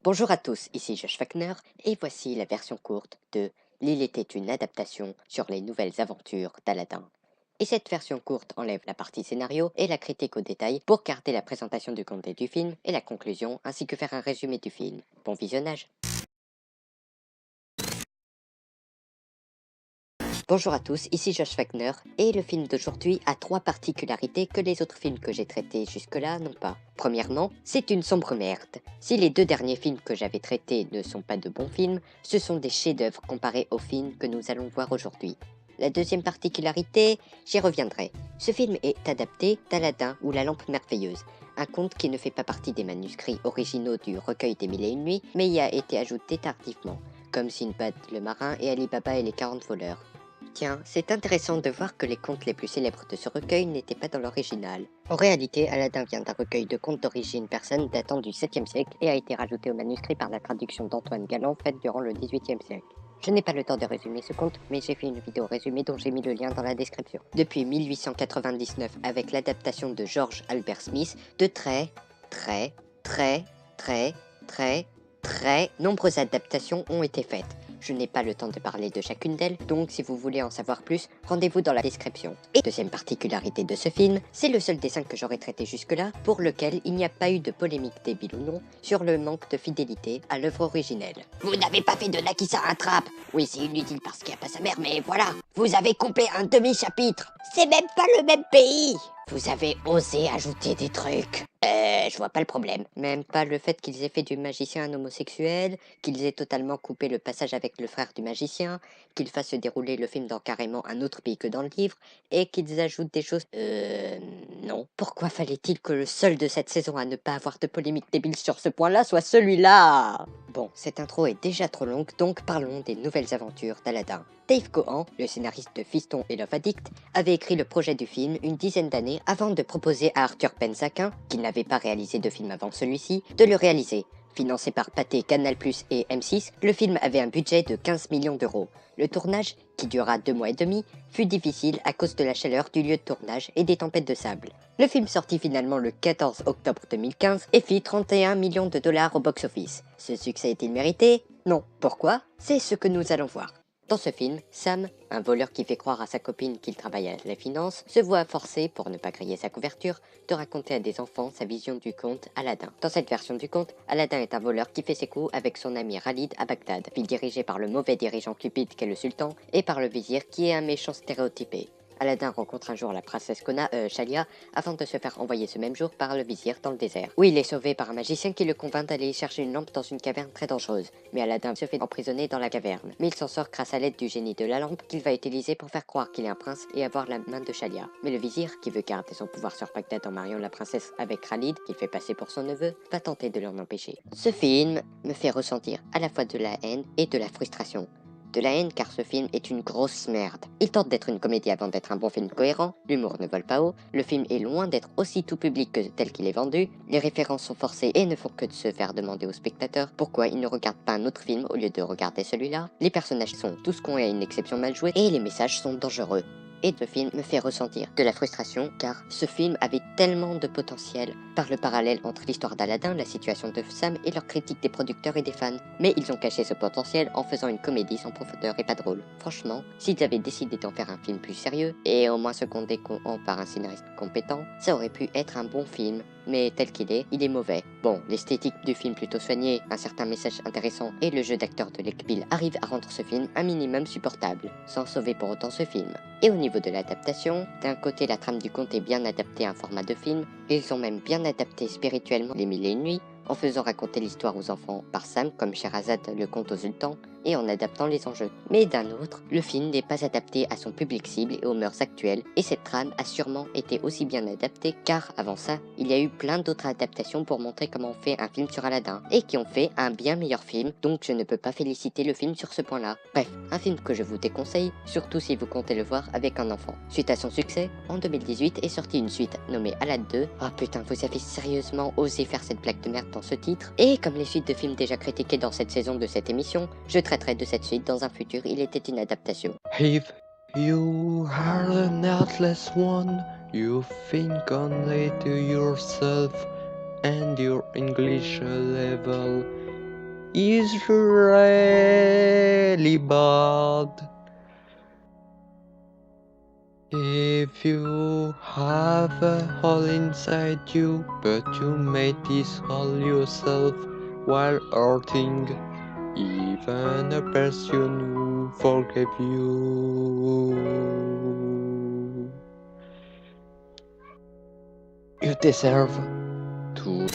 Bonjour à tous, ici Josh Wagner, et voici la version courte de L'île était une adaptation sur les nouvelles aventures d'Aladin. Et cette version courte enlève la partie scénario et la critique au détail pour garder la présentation du contenu du film et la conclusion, ainsi que faire un résumé du film. Bon visionnage. Bonjour à tous, ici Josh Wagner, et le film d'aujourd'hui a 3 particularités que les autres films que j'ai traités jusque-là n'ont pas. Premièrement, c'est une sombre merde. Si les 2 derniers films que j'avais traités ne sont pas de bons films, ce sont des chefs-d'œuvre comparés aux films que nous allons voir aujourd'hui. La deuxième particularité, j'y reviendrai. Ce film est adapté d'Aladin ou La Lampe Merveilleuse, un conte qui ne fait pas partie des manuscrits originaux du recueil des Mille et une Nuits, mais y a été ajouté tardivement, comme Sinbad le marin et Ali Baba et les 40 voleurs. Tiens, c'est intéressant de voir que les contes les plus célèbres de ce recueil n'étaient pas dans l'original. En réalité, Aladin vient d'un recueil de contes d'origine persane datant du 7e siècle et a été rajouté au manuscrit par la traduction d'Antoine Galland faite durant le 18e siècle. Je n'ai pas le temps de résumer ce conte, mais j'ai fait une vidéo résumée dont j'ai mis le lien dans la description. Depuis 1899, avec l'adaptation de George Albert Smith, de très nombreuses adaptations ont été faites. Je n'ai pas le temps de parler de chacune d'elles, donc si vous voulez en savoir plus, rendez-vous dans la description. Et deuxième particularité de ce film, c'est le seul dessin que j'aurais traité jusque-là, pour lequel il n'y a pas eu de polémique débile ou non, sur le manque de fidélité à l'œuvre originelle. Vous n'avez pas fait de Nakissa un trap. Oui, c'est inutile parce qu'il n'y a pas sa mère, mais voilà. Vous avez coupé un demi-chapitre. C'est même pas le même pays. Vous avez osé ajouter des trucs. Je vois pas le problème. Même pas le fait qu'ils aient fait du magicien un homosexuel, qu'ils aient totalement coupé le passage avec le frère du magicien, qu'ils fassent se dérouler le film dans carrément un autre pays que dans le livre, et qu'ils ajoutent des choses... non. Pourquoi fallait-il que le seul de cette saison à ne pas avoir de polémique débile sur ce point-là soit celui-là? Bon, cette intro est déjà trop longue, donc parlons des nouvelles aventures d'Aladin. Dave Cohen, le scénariste de Fiston et Love Addict, avait écrit le projet du film une dizaine d'années avant de proposer à Arthur Pensaquin, qui n'avait pas réalisé de film avant celui-ci, de le réaliser. Financé par Pathé, Canal+, et M6, le film avait un budget de 15 millions d'euros. Le tournage, qui dura 2 mois et demi, fut difficile à cause de la chaleur du lieu de tournage et des tempêtes de sable. Le film sortit finalement le 14 octobre 2015 et fit 31 millions de dollars au box-office. Ce succès est-il mérité? Non. Pourquoi? C'est ce que nous allons voir. Dans ce film, Sam, un voleur qui fait croire à sa copine qu'il travaille à la finance, se voit forcé, pour ne pas griller sa couverture, de raconter à des enfants sa vision du conte Aladin. Dans cette version du conte, Aladin est un voleur qui fait ses coups avec son ami Khalid à Bagdad, ville dirigée par le mauvais dirigeant cupide qu'est le sultan, et par le vizir qui est un méchant stéréotypé. Aladin rencontre un jour la princesse Shalia avant de se faire envoyer ce même jour par le vizir dans le désert, où il est sauvé par un magicien qui le convainc d'aller chercher une lampe dans une caverne très dangereuse. Mais Aladin se fait emprisonner dans la caverne. Mais il s'en sort grâce à l'aide du génie de la lampe qu'il va utiliser pour faire croire qu'il est un prince et avoir la main de Shalia. Mais le vizir, qui veut garder son pouvoir sur Bagdad en mariant la princesse avec Khalid, qu'il fait passer pour son neveu, va tenter de l'en empêcher. Ce film me fait ressentir à la fois de la haine et de la frustration. De la haine car ce film est une grosse merde. Il tente d'être une comédie avant d'être un bon film cohérent, l'humour ne vole pas haut, le film est loin d'être aussi tout public que tel qu'il est vendu, les références sont forcées et ne font que de se faire demander aux spectateurs pourquoi ils ne regardent pas un autre film au lieu de regarder celui-là. Les personnages sont tous cons et à une exception mal joués, et les messages sont dangereux. Et ce film me fait ressentir de la frustration car ce film avait tellement de potentiel par le parallèle entre l'histoire d'Aladin, la situation de Sam et leur critique des producteurs et des fans. Mais ils ont caché ce potentiel en faisant une comédie sans profondeur et pas drôle. Franchement, s'ils avaient décidé d'en faire un film plus sérieux et au moins secondé par un scénariste compétent, ça aurait pu être un bon film. Mais tel qu'il est, il est mauvais. Bon, l'esthétique du film plutôt soignée, un certain message intéressant et le jeu d'acteur de Lekbil arrivent à rendre ce film un minimum supportable, sans sauver pour autant ce film. Et au niveau de l'adaptation, d'un côté la trame du conte est bien adaptée à un format de film, ils ont même bien adapté spirituellement les Mille et une Nuits, en faisant raconter l'histoire aux enfants par Sam comme Sherazade le conte au sultan, et en adaptant les enjeux. Mais d'un autre, le film n'est pas adapté à son public cible et aux mœurs actuelles, et cette trame a sûrement été aussi bien adaptée car avant ça, il y a eu plein d'autres adaptations pour montrer comment on fait un film sur Aladdin, et qui ont fait un bien meilleur film, donc je ne peux pas féliciter le film sur ce point-là. Bref, un film que je vous déconseille, surtout si vous comptez le voir avec un enfant. Suite à son succès, en 2018 est sortie une suite nommée Aladdin 2. Ah putain, vous avez sérieusement osé faire cette blague de merde dans ce titre? Et comme les suites de films déjà critiquées dans cette saison de cette émission, je traiterai de cette suite dans un futur Il était une adaptation. If you are an atlas one, you think only to yourself and your English level is really bad. If you have a hole inside you, but you made this hole yourself while hurting even a person who forgave you, you deserve to